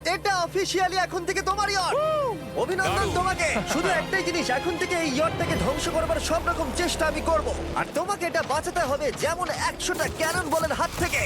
এটা অফিসিয়ালি এখন থেকে তোমার ইয়ট। অভিনন্দন তোমাকে। শুধু একটাই জিনিস, এখন থেকে এই ইয়টটাকে ধ্বংস করবার সব রকম চেষ্টা আমি করব, আর তোমাকে এটা বাঁচাতে হবে যেমন 100টা ক্যানন বলের হাত থেকে,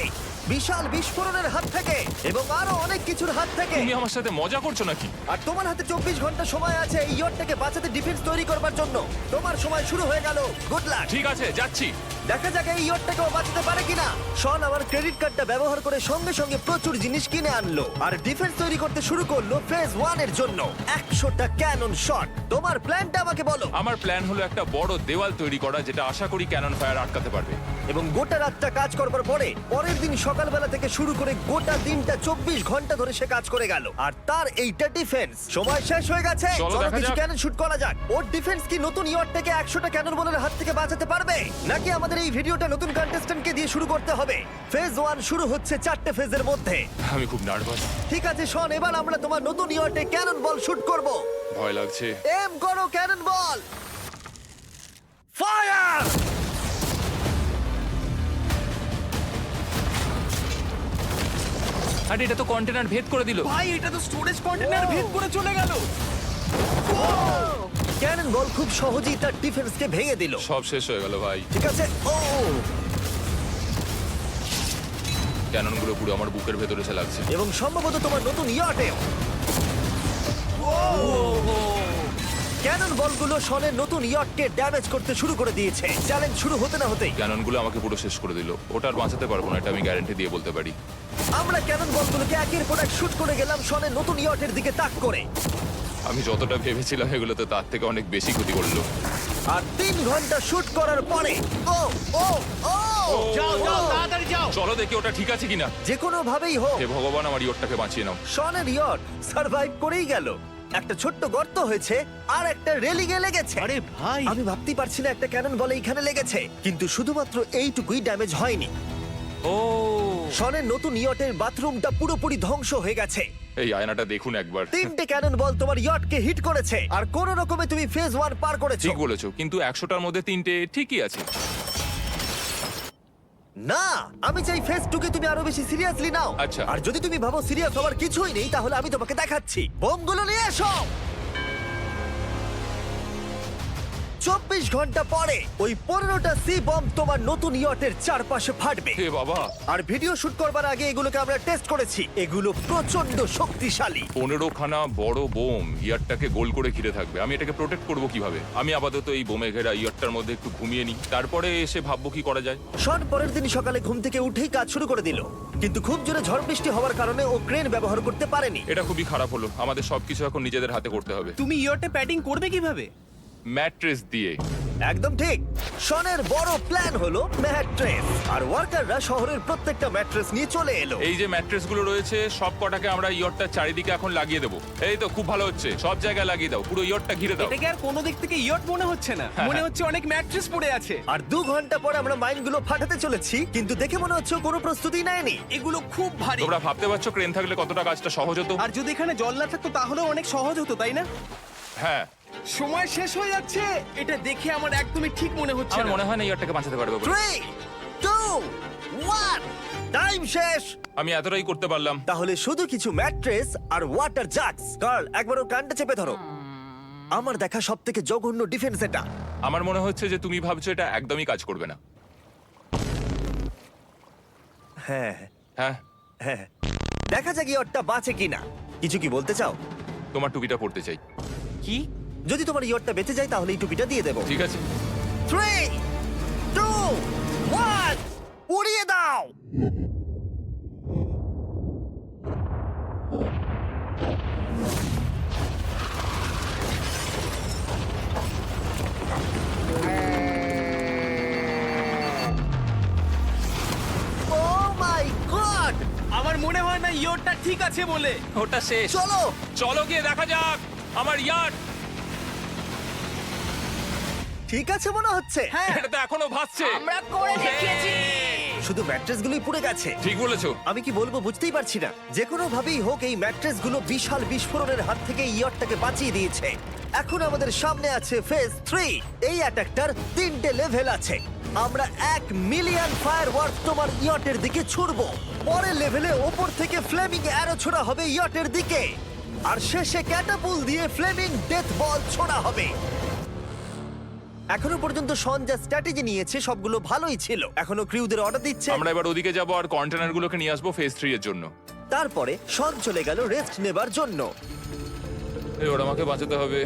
বিশাল বিস্ফোরণের হাত থেকে, এবং আরো অনেক কিছুর হাত থেকে। তুমি আমার সাথে মজা করছো নাকি? আর তোমার হাতে 24 ঘন্টা সময় আছে এই ইয়টটাকে বাঁচাতে, ডিফেন্স তৈরি করবার জন্য। তোমার সময় শুরু হয়ে গেল। Good luck. ঠিক আছে, যাচ্ছি। দেখা যাক এই ইয়টটাকেও বাঁচাতে পারে কিনা। শন আমার ক্রেডিট কার্ডটা ব্যবহার করে সঙ্গে সঙ্গে প্রচুর জিনিস কিনে আনলো আর ডিফেন্স তৈরি করতে শুরু করলো ফেজ 1 এর জন্য 100টা ক্যানন শট। তোমার প্ল্যানটা আমাকে বলো। আমার প্ল্যান হলো একটা বড় দেওয়াল তৈরি করা, যেটা আশা করি ক্যানন ফায়ার আটকাতে পারবে। এবং গোটা রাতটা কাজ করবার পরে পরের দিন সকালবেলা থেকে শুরু করে গোটা দিনটা 24 ঘন্টা ধরে সে কাজ করে গেল, আর তার এইটা ডিফেন্স। সময় শেষ হয়ে গেছে, চলো চলো দেখা কিছু যাক। ক্যানন শুট করা যাক। ওর ডিফেন্স কি নতুন ইয়টটাকে 100টা ক্যানন বলের হাত থেকে বাঁচাতে পারবে, নাকি আমাদের এই ভিডিওটা নতুন কন্টেস্ট্যান্টকে দিয়ে শুরু করতে হবে? ফেজ 1 শুরু হচ্ছে 4টে ফেজের মধ্যে। আমি খুব নার্ভাস। ঠিক আছে শন, এবার আমরা তোমার নতুন ইয়টে ক্যানন বল শুট করব। ভয় লাগছে। এম করো ক্যানন বল, ফায়ার! আরে এটা তো কন্টেনার ভেদ করে দিল। ভাই এটা তো স্টোরেজ কন্টেনার ভেদ করে চলে গেল। ক্যানন বল খুব সহজেই তার ডিফেন্সকে ভেঙে দিল। সব শেষ হয়ে গেল ভাই। ঠিক আছে, ও ক্যাননগুলো পুরো আমার বুকের ভেতরে এসে লাগছে। এবং সম্ভবত তোমার নতুন ইয়টেও। ক্যানন বলগুলো শনের নতুন ইয়টকে ড্যামেজ করতে শুরু করে দিয়েছে। চ্যালেঞ্জ শুরু হতে না হতেই ক্যাননগুলো আমাকে পুরো শেষ করে দিল। ওটা আর বাঁচাতে পারবো না, এটা আমি গ্যারান্টি দিয়ে বলতে পারি। আমরা ক্যানন বলগুলোকে একের পর এক শুট করে গেলাম শনের নতুন ইয়টের দিকে তাক করে। আমি যতটা ভেবেছিলাম এগুলোতে তার থেকে অনেক বেশি ক্ষতি করলো। আর 3 ঘন্টা শুট করার পরে ও ও ও যাও যাও তাড়াতাড়ি যাও। চলো দেখি ওটা ঠিক আছে কিনা। যে কোনো ভাবেই হোক হে ভগবান, আমার ইয়টটাকে বাঁচিয়ে নাও। শনের ইয়ট সার্ভাইভ করেই গেল। একটা ছোট্ট গর্ত হয়েছে আর একটা রেলিংয়ে লেগেছে। আরে ভাই আমি ভাবতেই পারছি না একটা ক্যানন বলে এইখানে লেগেছে, কিন্তু শুধুমাত্র এইটুকুই ড্যামেজ হয়নি। ও শনের নতুন ইয়টের বাথরুমটা পুরোপুরি ধ্বংস হয়ে গেছে। এই আয়নাটা দেখুন একবার। 3টে ক্যানন বল তোমার ইয়টকে হিট করেছে, আর কোন রকমে তুমি ফেজ 1 পার করেছো। ঠিক বলেছো, কিন্তু 100টার মধ্যে 3টে ঠিকই আছে। না, আমি চাই ফেজ 2 কে তুমি আরো বেশি সিরিয়াসলি নাও। আচ্ছা। আর যদি তুমি ভাবো সিরিয়াস হওয়ার কিছুই নেই, তাহলে আমি তোমাকে দেখাচ্ছি। বোমগুলো নিয়ে এসো। 24 ঘন্টা পরে ওই 15টা সি বম তোমার নতুন ইয়টের চারপাশে ফাটবে। হে বাবা, আর ভিডিও শুট করবার আগে এগুলোকে আমরা টেস্ট করেছি, এগুলো প্রচন্ড শক্তিশালী। 15খানা বড় বোম ইয়ারটাকে গোল করে ঘিরে থাকবে। আমি এটাকে প্রোটেক্ট করব কিভাবে? আমি আপাতত এই বোমে ঘেরা ইয়ারটার মধ্যে একটু ঘুমিয়ে নিই, তারপরে এসে ভাববো কি করা যায়। শন পরের দিন সকালে ঘুম থেকে উঠেই কাজ শুরু করে দিল, কিন্তু খুব জোরে ঝড় বৃষ্টি হওয়ার কারণে ও ক্রেন ব্যবহার করতে পারেনি। এটা খুবই খারাপ হলো। আমাদের সবকিছু এখন নিজেদের হাতে করতে হবে। তুমি ইয়টে প্যাডিং করবে কিভাবে? ম্যাট্রেস দিয়ে। একদম ঠিক। শনের বড় প্ল্যান হলো ম্যাট্রেস, আর ওয়ার্কাররা শহরের প্রত্যেকটা ম্যাট্রেস নিয়ে চলে এলো। এই যে ম্যাট্রেসগুলো রয়েছে সব কটাকে আমরা ইয়রটার চারিদিকে এখন লাগিয়ে দেবো। এই তো খুব ভালো হচ্ছে, সব জায়গায় লাগিয়ে দাও, পুরো ইয়রটা ঘিরে দাও। এটাকে আর কোনো দিক থেকে ইয়ট মনে হচ্ছে না, মনে হচ্ছে অনেক ম্যাট্রেস পড়ে আছে। আর 2 ঘন্টা পরে আমরা মাইনগুলো ফাটাতে চলেছি, কিন্তু দেখে মনে হচ্ছে ও কোনো প্রস্তুতি নেয়নি। এগুলো খুব ভারী। তোমরা ভাবতে পারছো ক্রেন থাকলে কতটা কাজটা সহজ হতো? আর যদি এখানে জল না থাকতো তাহলেও অনেক সহজ হতো, তাই না? হ্যাঁ, সময় শেষ হয়ে যাচ্ছে। এটা দেখে আমার একদমই ঠিক মনে হচ্ছে আমার না। মনে হয় না ইয়রটাকে বাঁচাতে পারবে বলে। 3 2 1 টাইম শেষ। আমি এতটাই করতে পারলাম। তাহলে শুধু কিছু ম্যাট্রেস আর ওয়াটার জাগস। কার্ল, একবার ওর কানটা চেপে ধরো। আমার দেখা সবথেকে জঘন্য ডিফেন্স এটা। আমার মনে হচ্ছে যে তুমি ভাবছো এটা একদমই কাজ করবে না। হ্যাঁ হ্যাঁ, হ্যাঁ, দেখা যাক ইয়টটা বাঁচে কিনা। কিছু কি বলতে চাও? তোমার টুপিটা পড়তে চাই। কি? যদি তোমার ইয়টটা বেঁচে যায় তাহলে এই টুপিটা দিয়ে দেবো। ঠিক আছে। 3 2 1 উড়িয়ে দাও। Oh my God! আমার মনে হয় না ইয়টটা ঠিক আছে বলে। ওটা শেষ। চলো চলো গিয়ে দেখা যাক আমার ইয়ার্ড। ঠিক আছে মনে হচ্ছে। হ্যাঁ, এটা তো এখনো ভাসছে। আমরা করে দেখিয়েছি। শুধু ম্যাট্রেসগুলোই পুড়ে গেছে। ঠিক বলেছো। আমি কি বলবো বুঝতেই পারছি না। যে কোনো ভাবেই হোক এই ম্যাট্রেসগুলো বিশাল বিস্ফোরণের হাত থেকে ইয়টটাকে বাঁচিয়ে দিয়েছে। এখন আমাদের সামনে আছে ফেজ 3। এই অ্যাটাকটার 3টে লেভেল আছে। আমরা 1 মিলিয়ন ফায়ারওয়ার্ক তোমার ইয়টের দিকে ছুড়বো। পরের লেভেলে ওপর থেকে ফ্লেমিং অ্যারো ছোড়া হবে ইয়টের দিকে, আর শেষে ক্যাটাপুল দিয়ে ফ্লেমিং ডেথ বল ছোড়া হবে। এখনো পর্যন্ত শন যা স্ট্র্যাটেজি নিয়েছে সবগুলো ভালোই ছিল। এখনো ক্রিউদের অর্ডার দিচ্ছে। আমরা এবার ওদিকে যাব আর কন্টেনারগুলোকে নিয়ে আসবো ফেজ 3 এর জন্য। তারপরে শন চলে গেল রেস্ট নেবার জন্য। এবার আমাকে বাঁচাতে হবে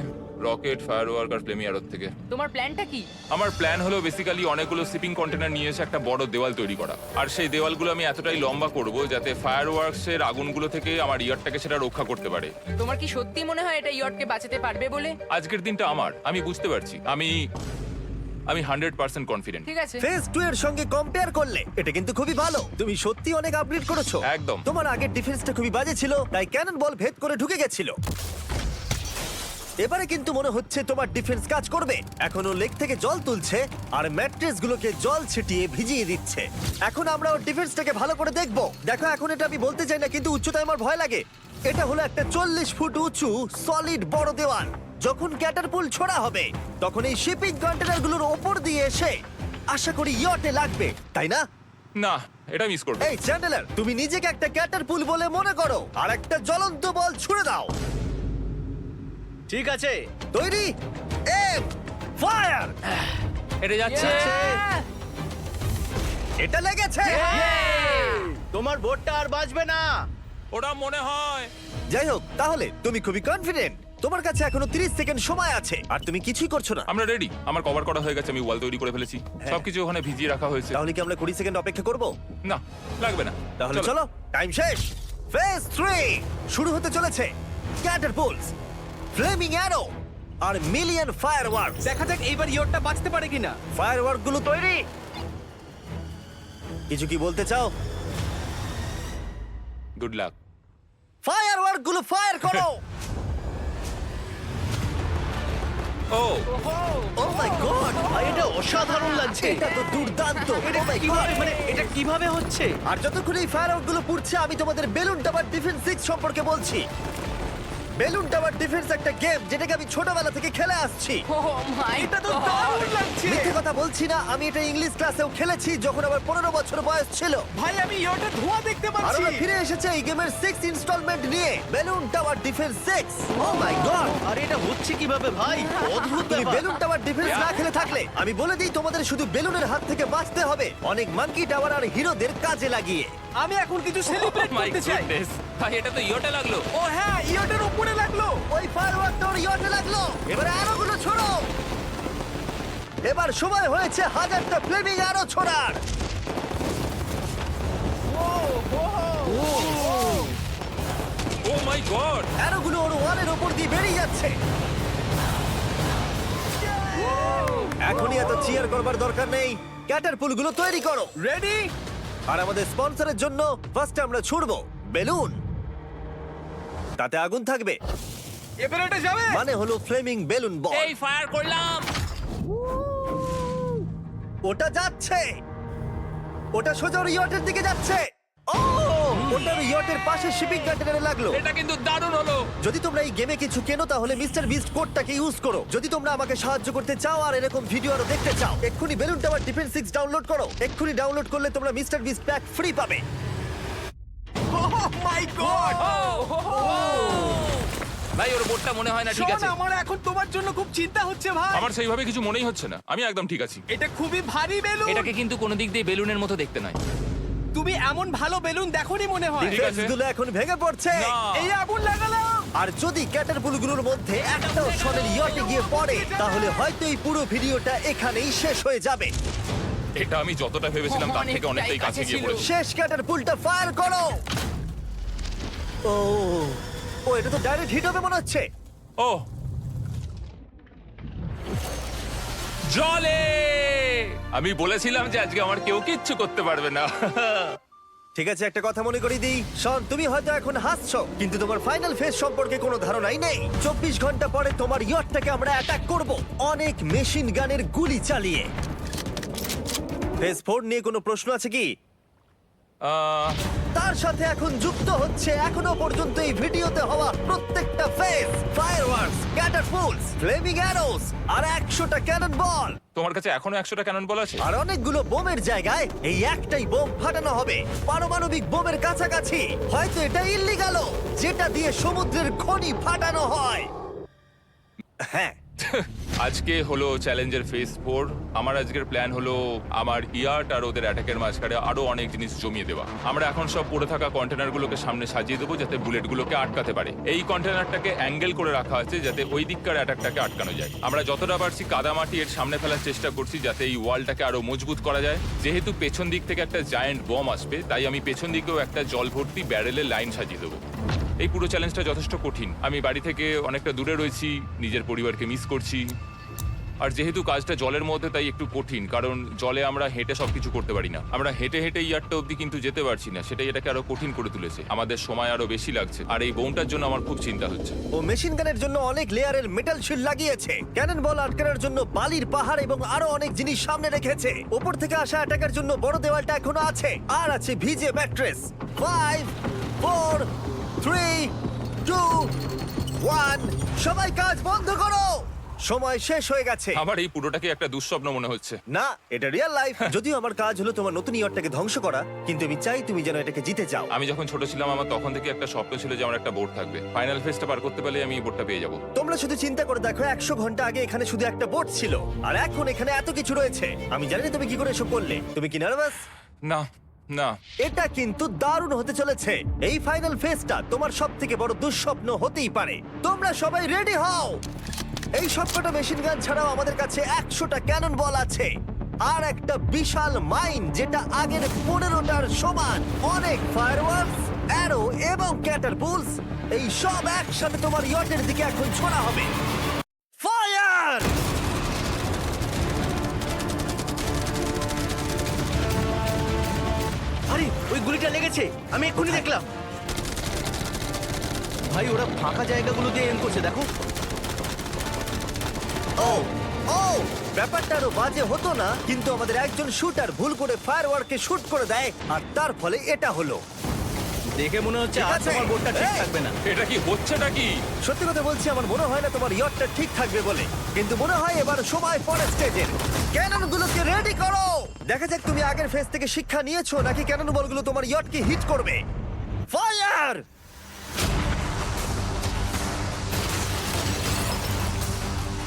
রকেট, ফায়ারওয়ার্ক আর ফ্লেমি অ্যারোর থেকে। তোমার প্ল্যানটা কি? আমার প্ল্যান হলো বেসিক্যালি অনেকগুলো শিপিং কন্টেনার নিয়ে এসে একটা বড় দেওয়াল তৈরি করা, আর সেই দেওয়ালগুলো আমি এতটাই লম্বা করব যাতে ফায়ারওয়ার্কসের আগুনগুলো থেকে আমার ইয়ারটাকে সেটা রক্ষা করতে পারে। তোমার কি সত্যি মনে হয় এটা ইয়টকে বাঁচাতে পারবে বলে? আজকের দিনটা আমার, আমি বুঝতে পারছি। আমি 100% কনফিডেন্ট। ঠিক আছে। ফেজ 2 এর সঙ্গে কম্পেয়ার করলে এটা কিন্তু খুবই ভালো। তুমি সত্যি অনেক আপগ্রেড করেছো। একদম। তোমার আগের ডিফেন্সটা খুবই বাজে ছিল, তাই ক্যানন বল ভেদ করে ঢুকে গেছিল। এবারে কিন্তু মনে হচ্ছে তোমার ডিফেন্স কাজ করবে। এখনো লেক থেকে জল তুলছে আর ম্যাট্রেসগুলোকে জল ছিটিয়ে ভিজিয়ে দিচ্ছে। এখন আমরা ওর ডিফেন্সটাকে ভালো করে দেখবো। দেখো, এখন এটা আমি বলতে চাই না, কিন্তু উচ্চতায় আমার ভয় লাগে। এটা হলো একটা 40 ফুট উঁচু সলিড বড় দেওয়াল। যখন ক্যাটারপুল ছোড়া হবে তখন এই শিপিং কন্টেনারগুলোর ওপর দিয়ে এসে আশা করি ইয়টে লাগবে, তাই না? না, এটা মিস করব। এই চ্যান্ডেলার, তুমি নিজেকে একটা ক্যাটারপুল বলে মনে করো আর একটা জ্বলন্ত বল ছুড়ে দাও। ঠিক আছে। তৈরি, এম, ফায়ার! এটা যাচ্ছে। Yeah! এটা লেগেছে। তোমার বোটটা আর বাজবে না। ওটা মনে হয়। যাই হোক, তাহলে তুমি খুবই কনফিডেন্ট। তোমার কাছে এখনো 30 সেকেন্ড সময় আছে আর তুমি কিছুই করছো না। আমরা রেডি। আমার কভার করা হয়ে গেছে, আমি ওয়াল তৈরি করে ফেলেছি, সবকিছু ওখানে ভিজিয়ে রাখা হয়েছে। তাহলে কি আমরা 20 সেকেন্ড অপেক্ষা করব? না, লাগবে না। তাহলে চলো, টাইম শেষ। ফেজ 3 শুরু হতে চলেছে। ক্যাটারপুলস, ফ্লেমিং অ্যারো আর মিলিয়ন ফায়ারওয়ার্কস। দেখা যাক এইবার ইয়টটা বাঁচতে পারে কিনা। ফায়ারওয়ার্ক গুলো তৈরি। কিছু কি বলতে চাও? Good luck. ফায়ারওয়ার্ক গুলো ফায়ার করো। ও ও মাই গড, এটা অসাধারণ লাগছে। এটা তো দুর্দান্ত। এটা Oh my কিভাবে, God! মানে এটা কিভাবে হচ্ছে? আর যতক্ষণ এই ফায়ারওয়ার্ক গুলো পুড়ছে আমি তোমাদের বেলুন টাওয়ার ডিফেন্স 6 সম্পর্কে বলছি। বেলুন টাওয়ার ডিফেন্স একটা গেম যেটাকে আমি ছোটবেলা থেকে খেলে আসছি। Oh my এটা তো God! দারুণ লাগছে। মিথ্যে কথা বলছি না, আমি এটা ইংলিশ ক্লাসেও খেলেছি যখন আমার 15 বছর বয়স ছিল। ভাই, আমি ইয়টের ধোঁয়া দেখতে আর পাচ্ছি। ওরা ফিরে এসেছে এই গেমের 6 ইনস্টলমেন্ট নিয়ে, বেলুন টাওয়ার ডিফেন্স 6। ও মাই গড, আর এটা হচ্ছে কিভাবে ভাই? অদ্ভুত তুমি ব্যাপার। বেলুন টাওয়ার ডিফেন্স না খেলে থাকলে আমি বলে দিই তোমাদের শুধু বেলুনের হাত থেকে বাঁচতে হবে অনেক মাঙ্কি টাওয়ার আর হিরোদের কাজে লাগিয়ে। আমি এখন কিছু সেলিব্রেট মাই করতে চাই। গুডনেস, ভাই এটা তো ইয়োটা লাগলো। ও হ্যাঁ, ইয়টের উপরে লাগলো। ওই ফায়ারওয়ার্কটা ওর ইয়টে লাগলো। এবারে আরোগুলো ছোড়ো। এবার সময় হয়েছে 1000টা ফ্লেমিং আরো ছোড়ার। ও মাই গড। অ্যারোগুলো ওর ওয়ালের ওপর দিয়ে বেরিয়ে যাচ্ছে। এখনই এত চিয়ার করবার দরকার নেই, ক্যাটারপুলগুলো তৈরি করো। রেডি? আর আমাদের স্পন্সরের জন্য ফার্স্টে আমরা ছুড়বো বেলুন, তাতে আগুন থাকবে, এবার এটা যাবে। মানে হলো ফ্লেমিং বেলুন বল। এই ফায়ার করলাম। ওটা যাচ্ছে, ওটা সোজা ওর ইয়টের দিকে যাচ্ছে। ও, ওটা ওর ইয়টের পাশে শিপিং কন্টেনারে লাগলো। এটা কিন্তু দারুণ হলো। যদি তোমরা এই গেমে কিছু কেনো তাহলে মিস্টার বিস্ট কোডটাকে ইউজ করো। যদি তোমরা আমাকে সাহায্য করতে চাও আর এরকম ভিডিও আরো দেখতে চাও, এক্ষুনি বেলুন টাওয়ার ডিফেন্স 6 ডাউনলোড করো। এক্ষুনি ডাউনলোড করলে তোমরা মিস্টার বিস্ট প্যাক ফ্রি পাবে। ও মাই গড। ভাই ওর বোর্ডটা মনে হয় না ঠিক আছে। আমার এখন তোমার জন্য খুব চিন্তা হচ্ছে ভাই। আমার সেইভাবে কিছু মনেই হচ্ছে না, আমি একদম ঠিক আছি। এটা খুবই ভারী বেলুন। এটাকে কিন্তু কোনো দিক দিয়ে বেলুনের মতো দেখতে নয়। তুমি এমন ভালো বেলুন দেখোনি মনে হয়। ঠিক আছে। ডিফেন্সগুলো এখন ভেঙে পড়ছে। না। এই আগুন লাগালাম। আর যদি ক্যাটারপুলগুলোর মধ্যে একটাও শনের ইয়টে গিয়ে পড়ে তাহলে হয়তো এই পুরো ভিডিওটা এখানেই শেষ হয়ে যাবে। এটা আমি যতটা ভেবেছিলাম তার থেকে অনেকটাই কাছে গিয়ে পড়েছে। শেষ ক্যাটারপুলটা ফায়ার করো। ও ও, এটা তো ডাইরেক্ট হিট হবে মনে হচ্ছে। ও জলে, আমি বলেছিলাম যে আজকে আমার কেউ কিচ্ছু করতে পারবে না। ঠিক আছে, একটা কথা মনে করিয়ে দিই, শন, তুমি হয়তো এখন হাসছো কিন্তু তোমার ফাইনাল ফেজ সম্পর্কে কোনো ধারণাই নেই। 24 ঘন্টা পরে তোমার ইয়টটাকে আমরা অ্যাটাক করব অনেক মেশিন গানের গুলি চালিয়ে। ফেজ 4 নিয়ে কোনো প্রশ্ন আছে কি? তার সাথে এখন যুক্ত হচ্ছে এখনো পর্যন্ত এই ভিডিওতে হওয়া প্রত্যেকটা face, fireworks, catapults, flaming arrows আর 100টা ক্যানন বল। তোমার কাছে এখনো 100টা ক্যানন বল আছে? আর অনেকগুলো বোমের জায়গায় এই একটাই বোম ফাটানো হবে, পারমাণবিক বোমের কাছাকাছি। হয়তো এটা ইল্লিগাল, যেটা দিয়ে সমুদ্রের খনি ফাটানো হয়। হ্যাঁ, আজকে হলো চ্যালেঞ্জের ফেজ 4। আমার আজকের প্ল্যান হলো আমার ইয়ার্ট আর ওদের অ্যাটাকের মাঝখানে আরো অনেক জিনিস জমিয়ে দেওয়া। আমরা এখন সব পড়ে থাকা কন্টেনারগুলোকে সামনে সাজিয়ে দেবো যাতে বুলেটগুলোকে আটকাতে পারে। এই কন্টেনারটাকে অ্যাঙ্গেল করে রাখা আছে যাতে ওই দিককার অ্যাটাকটাকে আটকানো যায়। আমরা যতটা পারছি কাদামাটি এর সামনে ফেলার চেষ্টা করছি যাতে এই ওয়ালটাকে আরো মজবুত করা যায়। যেহেতু পেছন দিক থেকে একটা জায়ান্ট বম আসবে, তাই আমি পেছন দিকেও একটা জল ভর্তি ব্যারেলের লাইন সাজিয়ে দেবো। এই পুরো চ্যালেঞ্জটা যথেষ্ট কঠিন। আমি বাড়ি থেকে অনেকটা দূরে রয়েছি, নিজের পরিবারকে মিস করছি। আর যেহেতু কাজটা জলের মধ্যে, তাই একটু কঠিন, কারণ জলে আমরা হেঁটে সবকিছু করতে পারি না। আমরা হেঁটে হেঁটে ইয়ারটা অব্দি কিন্তু যেতে পারছি না, সেটাই এটাকে আরো কঠিন করে তুলেছে। আমাদের সময় আরো বেশি লাগছে, আর এই বোমটার জন্য আমার খুব চিন্তা হচ্ছে। ও মেশিন গানের জন্য অনেক লেয়ারের মেটাল শিল্ড লাগিয়েছে, ক্যানন বল আটকানোর জন্য বালির পাহাড় এবং আরো অনেক জিনিস সামনে রেখেছে। উপর থেকে আসা অ্যাটাকের জন্য বড় দেওয়ালটা এখনো আছে, আর আছে ভিজে ম্যাট্রেস। 5 4 3 2 1 সবাই কাজ বন্ধ করো, সময় শেষ হয়ে গেছে। আমার এই পুরোটাকে একটা দুঃস্বপ্ন মনে হচ্ছে। না, এটা রিয়েল লাইফ। যদিও আমার কাজ হলো তোমার নতুন ইয়ারটাকে ধ্বংস করা, কিন্তু আমি চাই তুমি যেন এটাকে জিতে যাও। আমি যখন ছোট ছিলাম, আমার তখন থেকে একটা স্বপ্ন ছিল যে আমার একটা বোট থাকবে। ফাইনাল ফেজটা পার করতে পারলে আমি এই বোটটা পেয়ে যাবো। তোমরা শুধু চিন্তা করে দেখো, 100 ঘন্টা আগে এখানে শুধু একটা বোট ছিল, আর এখন এখানে এত কিছু রয়েছে। আমি জানি না তুমি কি করে এসব করলে। তুমি কি নার্ভাস? না না, এটা কিন্তু দারুণ হতে চলেছে। এই ফাইনাল ফেজটা তোমার সব থেকে বড় দুঃস্বপ্ন হতেই পারে। তোমরা সবাই রেডি হও। এই সবকটা মেশিন গান ছাড়াও আমাদের কাছে 100টা ক্যানন বল আছে, আর একটা বিশাল মাইন যেটা আগের 15টার সমান। অনেক ফায়ারওয়ার্কস, অ্যারো এবং ক্যাটারপুলস, এই সব একসাথে তোমার ইয়টের দিকে এখন ছোড়া হবে। ফায়ার! আরে ওই গুলিটা লেগেছে, আমি এক্ষুনি দেখলাম। ভাই ওরা ফাঁকা জায়গাগুলো দিয়ে এম করছে, দেখো। ও ও ব্যাপারটা আরো বাজে হতো না, কিন্তু আমাদের একজন শুটার ভুল করে ফায়ারওয়ার্ককে শুট করে দেয়, আর তার ফলে এটা হলো। দেখে মনে হচ্ছে ঠিক আর আছে। তোমার বোটটা ঠিক এই! থাকবে না। এটা কি হচ্ছেটা কি? সত্যি কথা বলছি, আমার মনে হয় না তোমার ইয়টটা ঠিক থাকবে বলে, কিন্তু মনে হয় এবার সময় পরের স্টেজের। ক্যাননগুলোকে রেডি করো। দেখা যাক তুমি আগের ফেজ থেকে শিক্ষা নিয়েছো নাকি ক্যানন বলগুলো তোমার ইয়টকে হিট করবে। ফায়ার!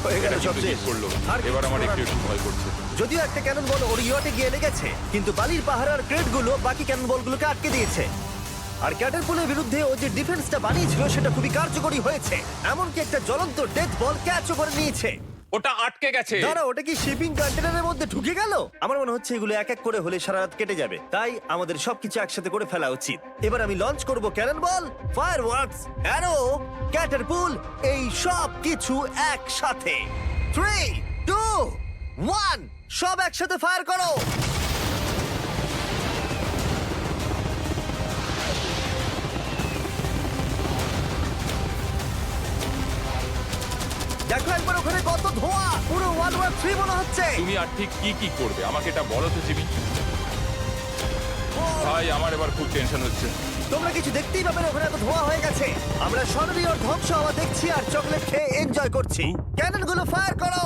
হয়ে গেল, এটা সব কিন্তু শেষ। hit করলো। আর এবার আমার কিছু একটু একটু ভয় করছে। যদিও একটা ক্যানন বল ওর ইয়টে গিয়ে লেগেছে, কিন্তু বালির পাহাড় আর ক্রেটগুলো বাকি ক্যানন বলগুলোকে আটকে দিয়েছে। আর ক্যাটারপুলের বিরুদ্ধে ও যে ডিফেন্সটা বানিয়েছিল সেটা খুবই কার্যকরী হয়েছে। এমনকি একটা জ্বলন্ত ডেথ বল ক্যাচও করে নিয়েছে। ওটা আটকে গেছে। দাঁড়া, ওটা কি শিপিং কন্টেনারের মধ্যে ঢুকে গেল? আমার মনে হচ্ছে এগুলো এক এক করে হলে সারা রাত কেটে যাবে, তাই আমাদের সবকিছু একসাথে করে ফেলা উচিত। এবার আমি লঞ্চ করব ক্যানন বল, ফায়ারওয়ার্কস, অ্যারো, ক্যাটারপুল, এই সব কিছু একসাথে। 3 2 1 সব একসাথে ফায়ার করো। দেখো একবার ওখানে কত ধোঁয়া, পুরো ওয়ার্ল্ড ওয়ার 3 মনে হচ্ছে। তুমি আর ঠিক কি কি করবে আমাকে এটা বলো তো জিমি। ভাই আমার এবার খুব টেনশন হচ্ছে। তোমরা কিছু দেখতেই পাবে না, ওখানে এত ধোঁয়া হয়ে গেছে। আমরা স্বর্ণীয় ধ্বংস হওয়া দেখছি আর চকলেট খেয়ে এনজয় করছি। ক্যাননগুলো ফায়ার করো।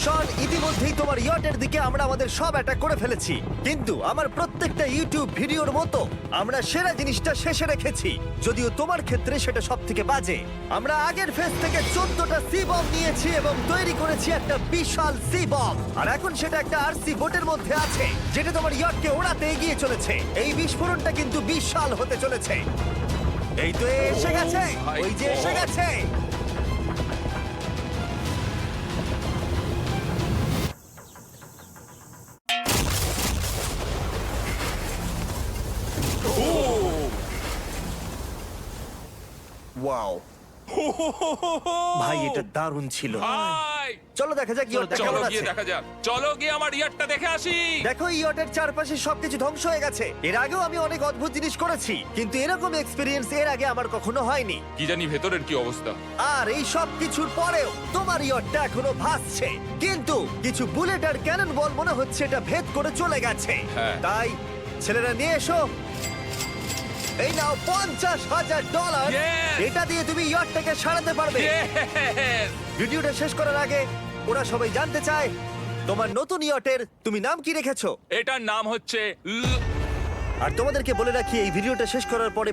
শন, ইতিমধ্যেই তোমার ইয়টের দিকে আমরা আমাদের সব অ্যাটাক করে ফেলেছি, কিন্তু আমার প্রত্যেকটা ইউটিউব ভিডিওর মতো আমরা সেরা জিনিসটা শেষে রেখেছি, যদিও তোমার ক্ষেত্রে সেটা সব থেকে বাজে। আমরা আগের ফেজ থেকে 14টা সি বম নিয়েছি এবং তৈরি করেছি একটা বিশাল সি বম, আর এখন সেটা একটা আরসি বোটের মধ্যে আছে যেটা তোমার ইয়টকে ওড়াতে এগিয়ে চলেছে। এই বিস্ফোরণটা কিন্তু বিশাল হতে চলেছে। এই তো এসে গেছে, ভাই ওই যে এসে God! গেছে। ওয়াও, ভাই এটা দারুণ ছিল। ভাই যাই। চলো দেখা যাক ইয়টটা চলো কেমন গিয়ে আছে। দেখা যাক, চলো গিয়ে আমার ইয়ারটা দেখে আসি। দেখো ইয়টের চারপাশে সবকিছু ধ্বংস হয়ে গেছে। এর আগেও আমি অনেক অদ্ভুত জিনিস করেছি, কিন্তু এরকম এক্সপেরিয়েন্স এর আগে আমার কখনো হয়নি। কি জানি ভেতরের কি অবস্থা। আর এই সব কিছুর পরেও তোমার ইয়টটা এখনো ভাসছে, কিন্তু কিছু বুলেট আর ক্যানন বল মনে হচ্ছে এটা ভেদ করে চলে গেছে। হ্যাঁ। তাই ছেলেরা নিয়ে এসো, এই নাও $50,000। Yes! এটা দিয়ে তুমি ইয়টটাকে সারাতে পারবে। Yes! ভিডিওটা শেষ করার আগে ওরা সবাই জানতে চায় তোমার নতুন ইয়টের তুমি নাম কি রেখেছো। এটার নাম হচ্ছে আর তোমাদেরকে বলে রাখি এই ভিডিওটা শেষ করার পরে